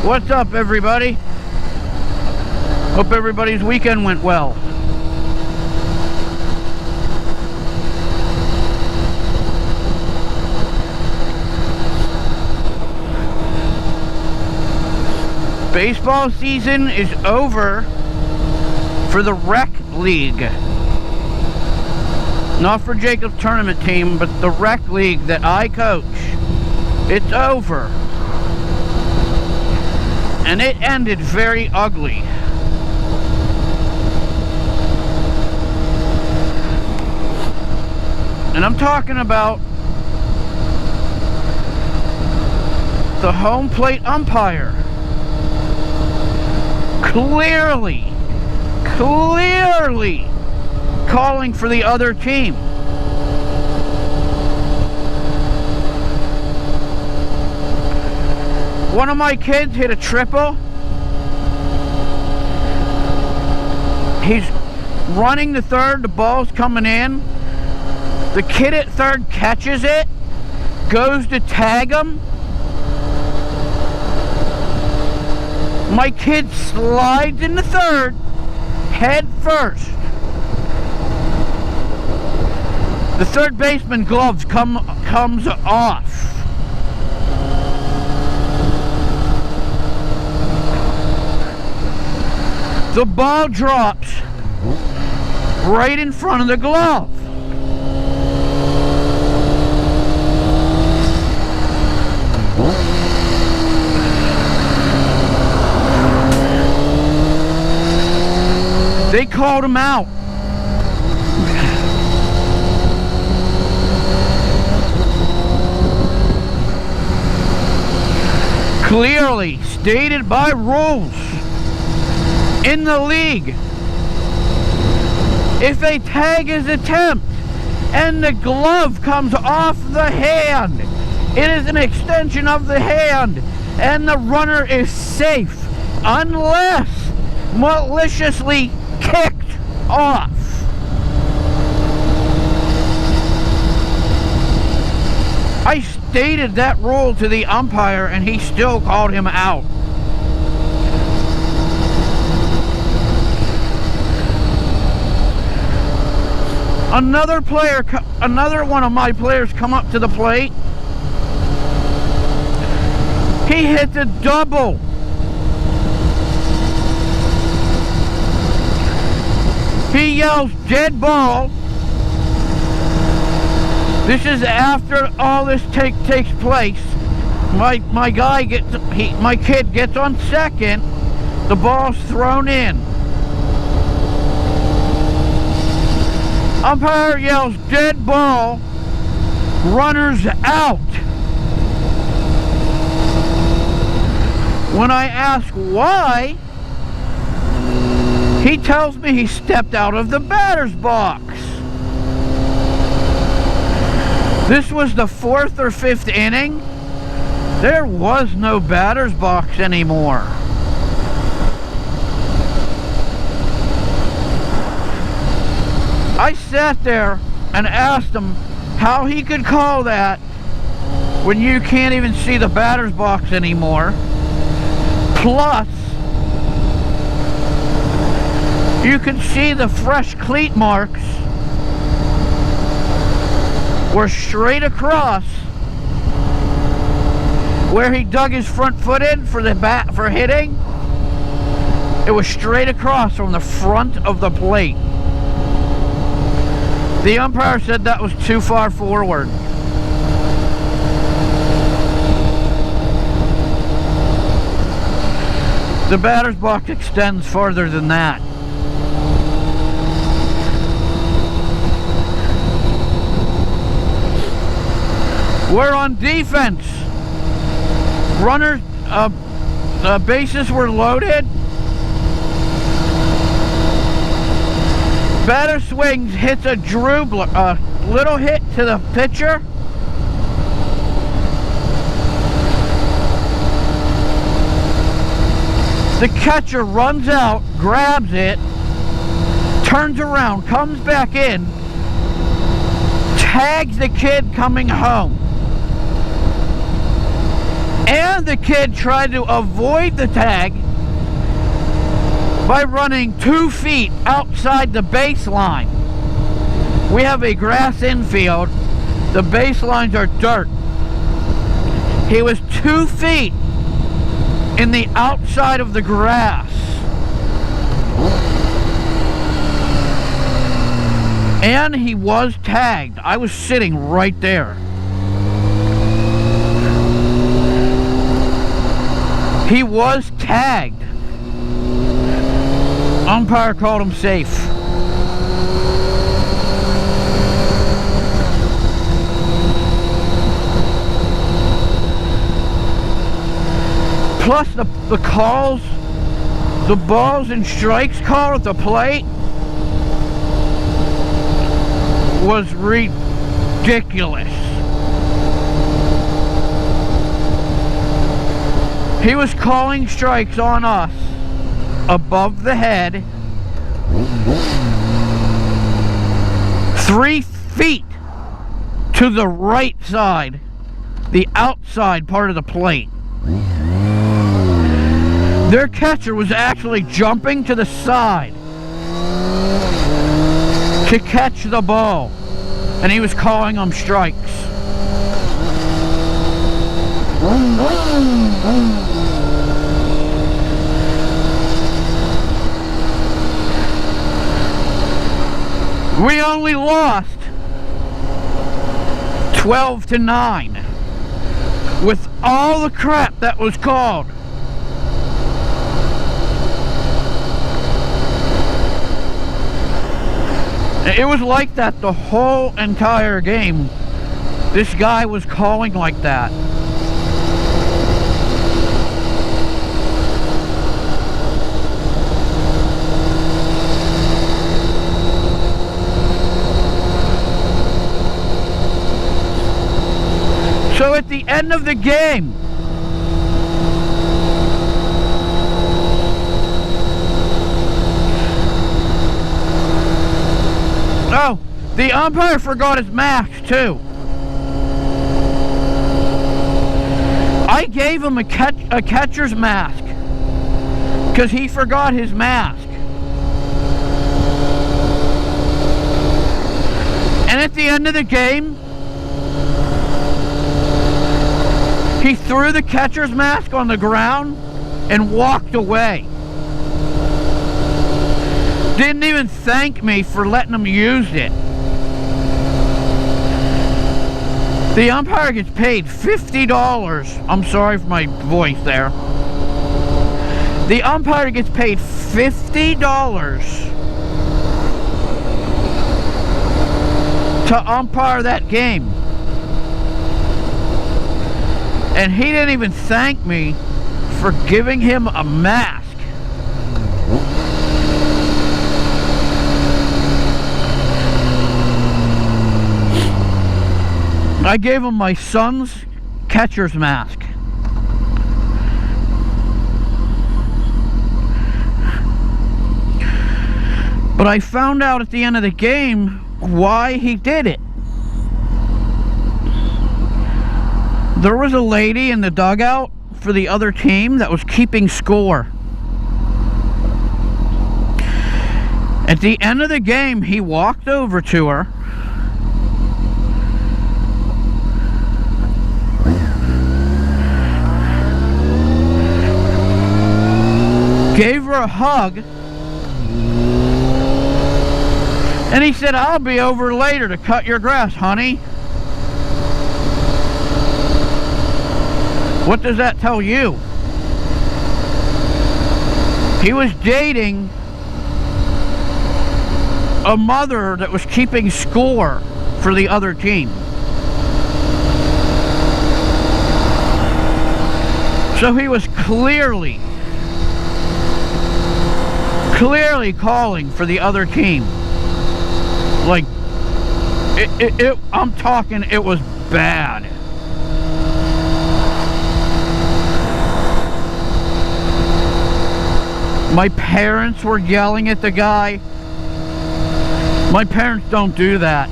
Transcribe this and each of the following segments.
What's up, everybody? Hope everybody's weekend went well. Baseball season is over for the rec league. Not for Jacob's tournament team, but the rec league that I coach. It's over. And it ended very ugly. And I'm talking about the home plate umpire. Clearly calling for the other team. One of my kids hit a triple. He's running to third, the ball's coming in. The kid at third catches it, goes to tag him. My kid slides into third, head first. The third baseman gloves comes off. The ball drops right in front of the glove. They called him out. Clearly stated by rules in the league, if a tag is attempt and the glove comes off the hand, it is an extension of the hand and the runner is safe unless maliciously kicked off. I stated that rule to the umpire and he still called him out. Another one of my players come up to the plate. He hits a double. He yells, "Dead ball." This is after all this takes place. My kid gets on second. The ball's thrown in. Umpire yells, "Dead ball." Runners out. When I ask why, he tells me he stepped out of the batter's box. This was the 4th or 5th inning. There was no batter's box anymore. I sat there and asked him how he could call that when you can't even see the batter's box anymore. Plus, you can see the fresh cleat marks were straight across where he dug his front foot in for the bat for hitting. It was straight across from the front of the plate. The umpire said that was too far forward. The batter's box extends farther than that. We're on defense. Runners, the bases were loaded. Batter swings, hits a little hit to the pitcher. The catcher runs out, grabs it, turns around, comes back in, tags the kid coming home. And the kid tried to avoid the tag by running 2 feet outside the baseline. We have a grass infield. The baselines are dirt. He was 2 feet in the outside of the grass. And he was tagged. I was sitting right there. He was tagged. Umpire called him safe. Plus the calls, the balls and strikes call at the plate was ridiculous. He was calling strikes on us above the head 3 feet to the right side, the outside part of the plate. Their catcher was actually jumping to the side to catch the ball, and he was calling them strikes. We only lost 12-9 with all the crap that was called. It was like that the whole entire game. This guy was calling like that. So at the end of the game, oh, the umpire forgot his mask too. I gave him a catcher's mask because he forgot his mask. And at the end of the game, he threw the catcher's mask on the ground and walked away. Didn't even thank me for letting him use it. The umpire gets paid $50. I'm sorry for my voice there. The umpire gets paid $50 to umpire that game. And he didn't even thank me for giving him a mask. I gave him my son's catcher's mask. But I found out at the end of the game why he did it. There was a lady in the dugout for the other team that was keeping score. At the end of the game, he walked over to her, gave her a hug, and he said, "I'll be over later to cut your grass, honey." What does that tell you? He was dating a mother that was keeping score for the other team. So he was clearly calling for the other team. Like, I'm talking, it was bad. My parents were yelling at the guy. My parents don't do that.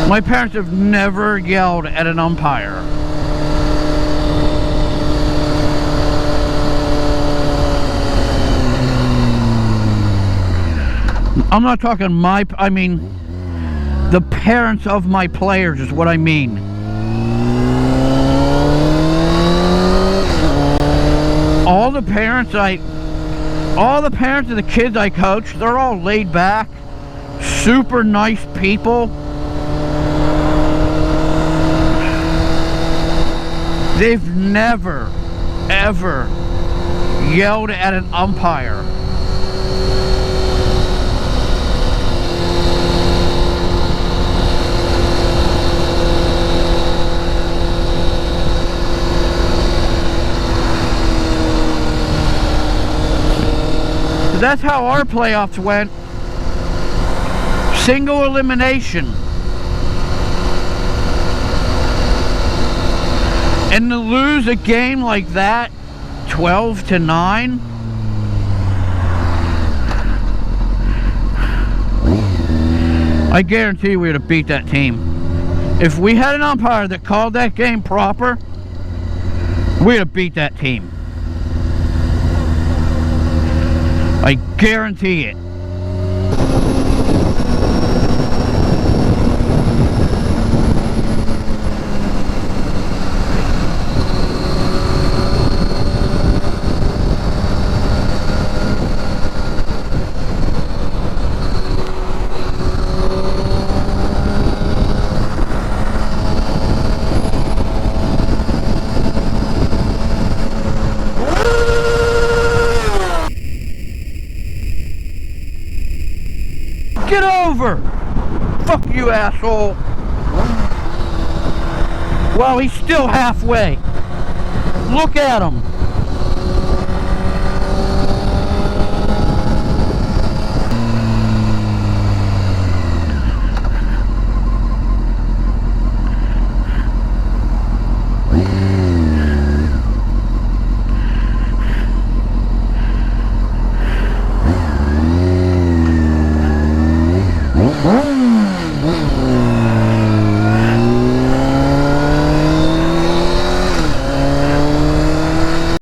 My parents have never yelled at an umpire. I'm not talking I mean the parents of my players is what I mean. All the parents of the kids I coach, they're all laid back, super nice people. They've never, ever yelled at an umpire. So that's how our playoffs went. Single elimination. And to lose a game like that, 12-9, I guarantee you we would have beat that team. If we had an umpire that called that game proper, we'd have beat that team. I guarantee it. Get over! Fuck you, asshole! Well, he's still halfway. Look at him.